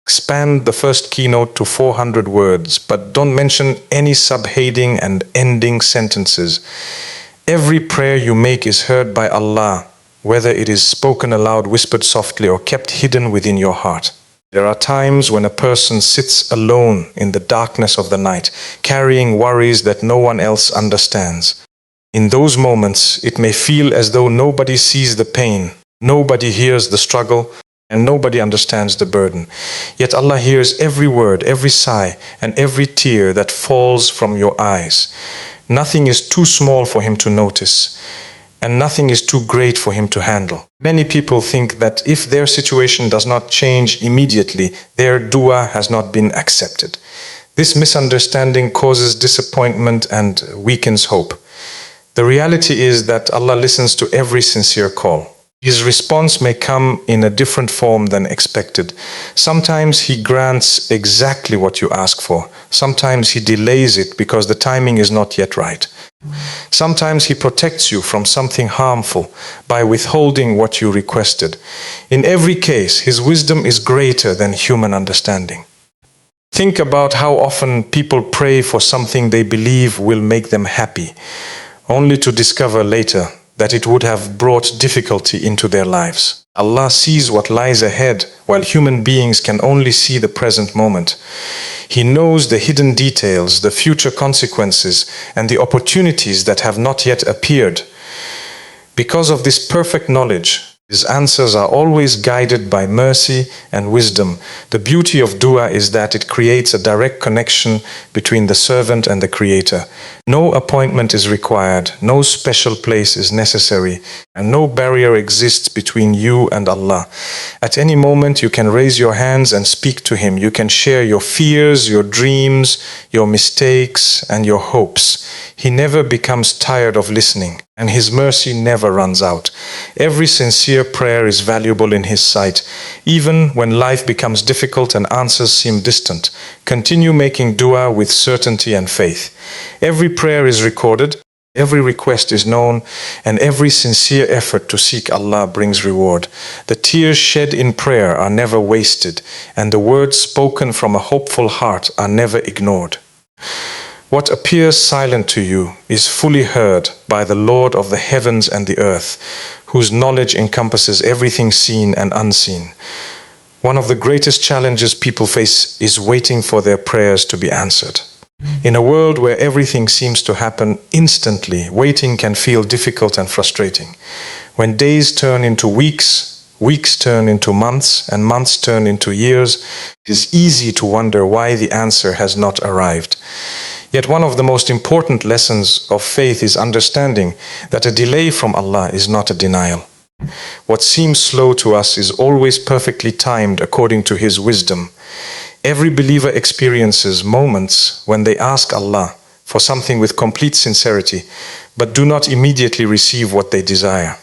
Expand the first keynote to 400 words, but don't mention any subheading and ending sentences. Every prayer you make is heard by Allah, whether it is spoken aloud, whispered softly, or kept hidden within your heart. There are times when a person sits alone in the darkness of the night, carrying worries that no one else understands. In those moments, it may feel as though nobody sees the pain, nobody hears the struggle, and nobody understands the burden. Yet Allah hears every word, every sigh, and every tear that falls from your eyes. Nothing is too small for Him to notice, and nothing is too great for Him to handle. Many people think that if their situation does not change immediately, their dua has not been accepted. This misunderstanding causes disappointment and weakens hope. The reality is that Allah listens to every sincere call. His response may come in a different form than expected. Sometimes He grants exactly what you ask for. Sometimes He delays it because the timing is not yet right. Sometimes He protects you from something harmful by withholding what you requested. In every case, His wisdom is greater than human understanding. Think about how often people pray for something they believe will make them happy, only to discover later that it would have brought difficulty into their lives. Allah sees what lies ahead, while human beings can only see the present moment. He knows the hidden details, the future consequences, and the opportunities that have not yet appeared. Because of this perfect knowledge, His answers are always guided by mercy and wisdom. The beauty of dua is that it creates a direct connection between the servant and the Creator. No appointment is required, no special place is necessary, and no barrier exists between you and Allah. At any moment, you can raise your hands and speak to Him. You can share your fears, your dreams, your mistakes, and your hopes. He never becomes tired of listening, and His mercy never runs out. Every sincere prayer is valuable in His sight. Even when life becomes difficult and answers seem distant, continue making dua with certainty and faith. Every prayer is recorded, every request is known, and every sincere effort to seek Allah brings reward. The tears shed in prayer are never wasted, and the words spoken from a hopeful heart are never ignored. What appears silent to you is fully heard by the Lord of the heavens and the earth, whose knowledge encompasses everything seen and unseen. One of the greatest challenges people face is waiting for their prayers to be answered. In a world where everything seems to happen instantly, waiting can feel difficult and frustrating. When days turn into weeks, weeks turn into months, and months turn into years, it is easy to wonder why the answer has not arrived. Yet one of the most important lessons of faith is understanding that a delay from Allah is not a denial. What seems slow to us is always perfectly timed according to His wisdom. Every believer experiences moments when they ask Allah for something with complete sincerity, but do not immediately receive what they desire.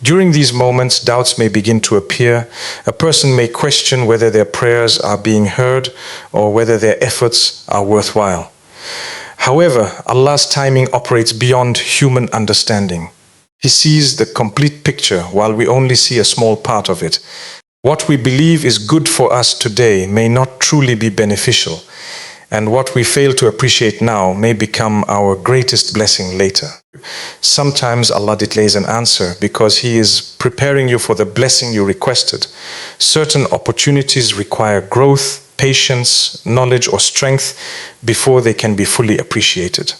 During these moments, doubts may begin to appear. A person may question whether their prayers are being heard or whether their efforts are worthwhile. However, Allah's timing operates beyond human understanding. He sees the complete picture while we only see a small part of it. What we believe is good for us today may not truly be beneficial, and what we fail to appreciate now may become our greatest blessing later. Sometimes Allah delays an answer because He is preparing you for the blessing you requested. Certain opportunities require growth, patience, knowledge, or strength before they can be fully appreciated.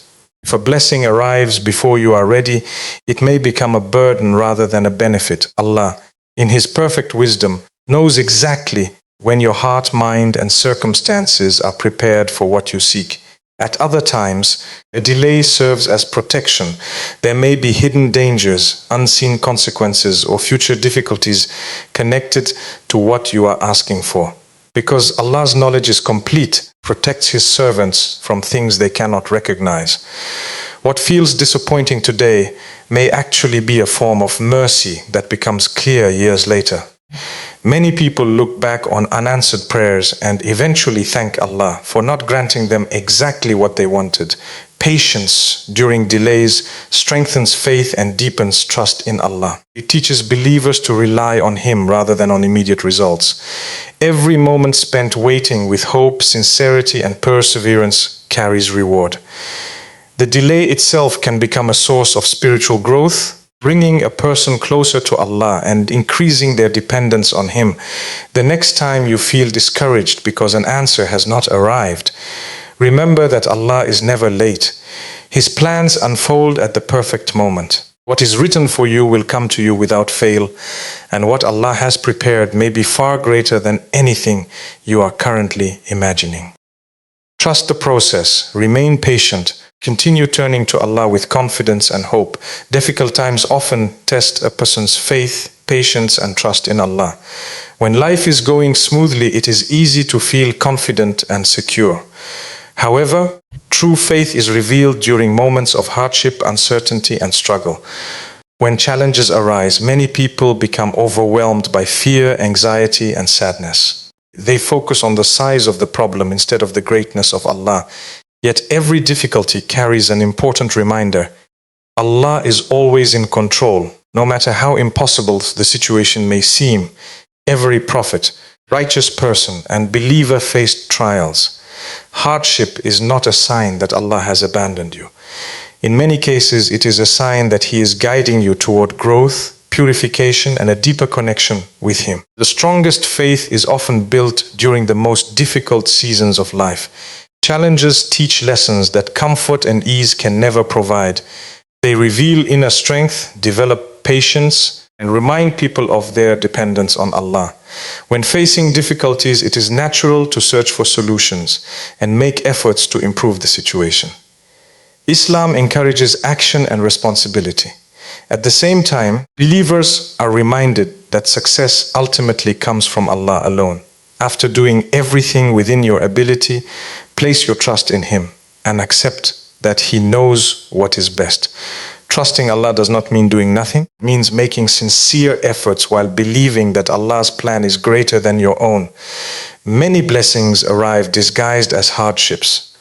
If a blessing arrives before you are ready, it may become a burden rather than a benefit. Allah, in His perfect wisdom, knows exactly when your heart, mind, and circumstances are prepared for what you seek. At other times, a delay serves as protection. There may be hidden dangers, unseen consequences, or future difficulties connected to what you are asking for. Because Allah's knowledge is complete, protects His servants from things they cannot recognize. What feels disappointing today may actually be a form of mercy that becomes clear years later. Many people look back on unanswered prayers and eventually thank Allah for not granting them exactly what they wanted. Patience during delays strengthens faith and deepens trust in Allah. It teaches believers to rely on Him rather than on immediate results. Every moment spent waiting with hope, sincerity, and perseverance carries reward. The delay itself can become a source of spiritual growth, bringing a person closer to Allah and increasing their dependence on Him. The next time you feel discouraged because an answer has not arrived, remember that Allah is never late. His plans unfold at the perfect moment. What is written for you will come to you without fail, and what Allah has prepared may be far greater than anything you are currently imagining. Trust the process, remain patient, continue turning to Allah with confidence and hope. Difficult times often test a person's faith, patience, and trust in Allah. When life is going smoothly, it is easy to feel confident and secure. However, true faith is revealed during moments of hardship, uncertainty, and struggle. When challenges arise, many people become overwhelmed by fear, anxiety, and sadness. They focus on the size of the problem instead of the greatness of Allah. Yet every difficulty carries an important reminder. Allah is always in control, no matter how impossible the situation may seem. Every prophet, righteous person, and believer faced trials. Hardship is not a sign that Allah has abandoned you. In many cases, it is a sign that He is guiding you toward growth, purification, and a deeper connection with Him. The strongest faith is often built during the most difficult seasons of life. Challenges teach lessons that comfort and ease can never provide. They reveal inner strength, develop patience, and remind people of their dependence on Allah. When facing difficulties, it is natural to search for solutions and make efforts to improve the situation. Islam encourages action and responsibility. At the same time, believers are reminded that success ultimately comes from Allah alone. After doing everything within your ability, place your trust in Him and accept that He knows what is best. Trusting Allah does not mean doing nothing. It means making sincere efforts while believing that Allah's plan is greater than your own. Many blessings arrive disguised as hardships.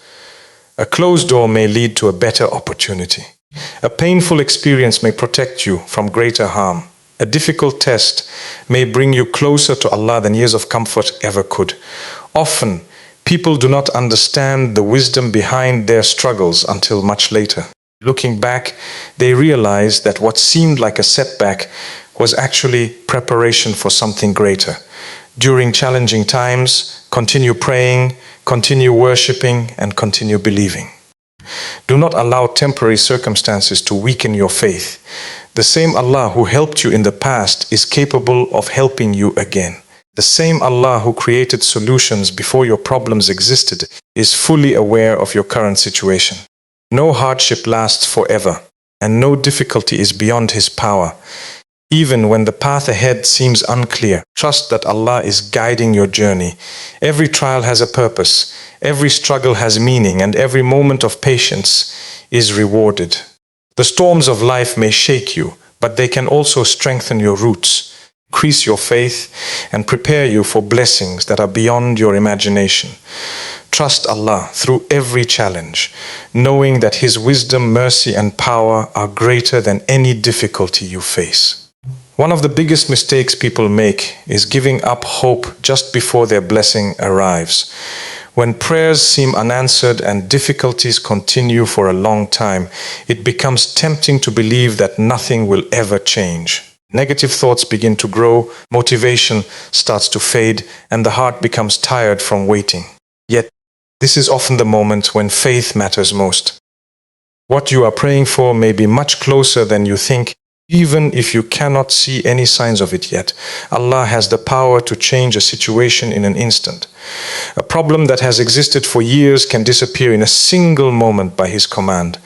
A closed door may lead to a better opportunity. A painful experience may protect you from greater harm. A difficult test may bring you closer to Allah than years of comfort ever could. Often, people do not understand the wisdom behind their struggles until much later. Looking back, they realize that what seemed like a setback was actually preparation for something greater. During challenging times, continue praying, continue worshipping, and continue believing. Do not allow temporary circumstances to weaken your faith. The same Allah who helped you in the past is capable of helping you again. The same Allah who created solutions before your problems existed is fully aware of your current situation. No hardship lasts forever, and no difficulty is beyond His power. Even when the path ahead seems unclear, trust that Allah is guiding your journey. Every trial has a purpose, every struggle has meaning, and every moment of patience is rewarded. The storms of life may shake you, but they can also strengthen your roots, increase your faith, and prepare you for blessings that are beyond your imagination. Trust Allah through every challenge, knowing that His wisdom, mercy, and power are greater than any difficulty you face. One of the biggest mistakes people make is giving up hope just before their blessing arrives. When prayers seem unanswered and difficulties continue for a long time, it becomes tempting to believe that nothing will ever change. Negative thoughts begin to grow, motivation starts to fade, and the heart becomes tired from waiting. Yet, this is often the moment when faith matters most. What you are praying for may be much closer than you think, even if you cannot see any signs of it yet. Allah has the power to change a situation in an instant. A problem that has existed for years can disappear in a single moment by His command.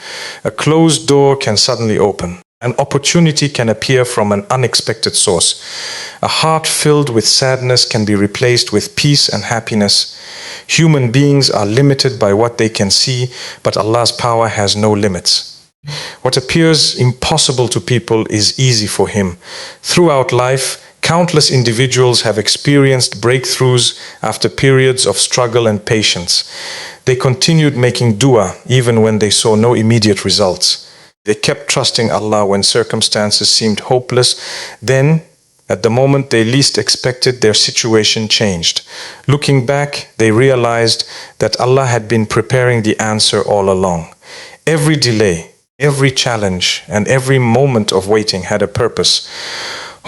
A closed door can suddenly open. An opportunity can appear from an unexpected source. A heart filled with sadness can be replaced with peace and happiness. Human beings are limited by what they can see, but Allah's power has no limits. What appears impossible to people is easy for Him. Throughout life, Countless individuals have experienced breakthroughs after periods of struggle and patience. They continued making dua even when they saw no immediate results. They kept trusting Allah when circumstances seemed hopeless. Then, at the moment they least expected, their situation changed. Looking back, they realized that Allah had been preparing the answer all along. Every delay, every challenge, and every moment of waiting had a purpose.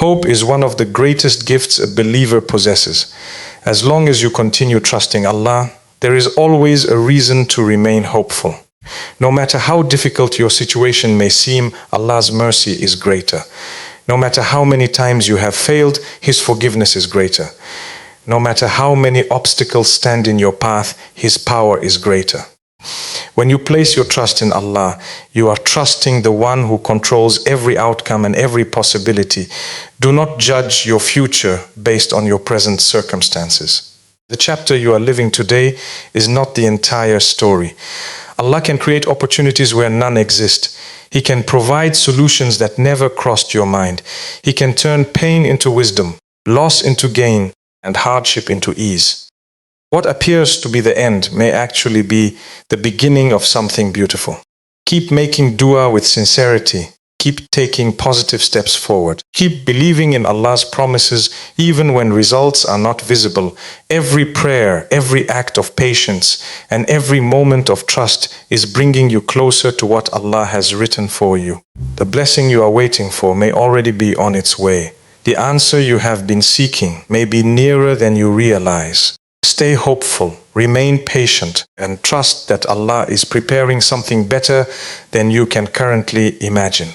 Hope is one of the greatest gifts a believer possesses. As long as you continue trusting Allah, there is always a reason to remain hopeful. No matter how difficult your situation may seem, Allah's mercy is greater. No matter how many times you have failed, His forgiveness is greater. No matter how many obstacles stand in your path, His power is greater. When you place your trust in Allah, you are trusting the one who controls every outcome and every possibility. Do not judge your future based on your present circumstances. The chapter you are living today is not the entire story. Allah can create opportunities where none exist. He can provide solutions that never crossed your mind. He can turn pain into wisdom, loss into gain, and hardship into ease. What appears to be the end may actually be the beginning of something beautiful. Keep making dua with sincerity. Keep taking positive steps forward. Keep believing in Allah's promises even when results are not visible. Every prayer, every act of patience, and every moment of trust is bringing you closer to what Allah has written for you. The blessing you are waiting for may already be on its way. The answer you have been seeking may be nearer than you realize. Stay hopeful, remain patient, and trust that Allah is preparing something better than you can currently imagine.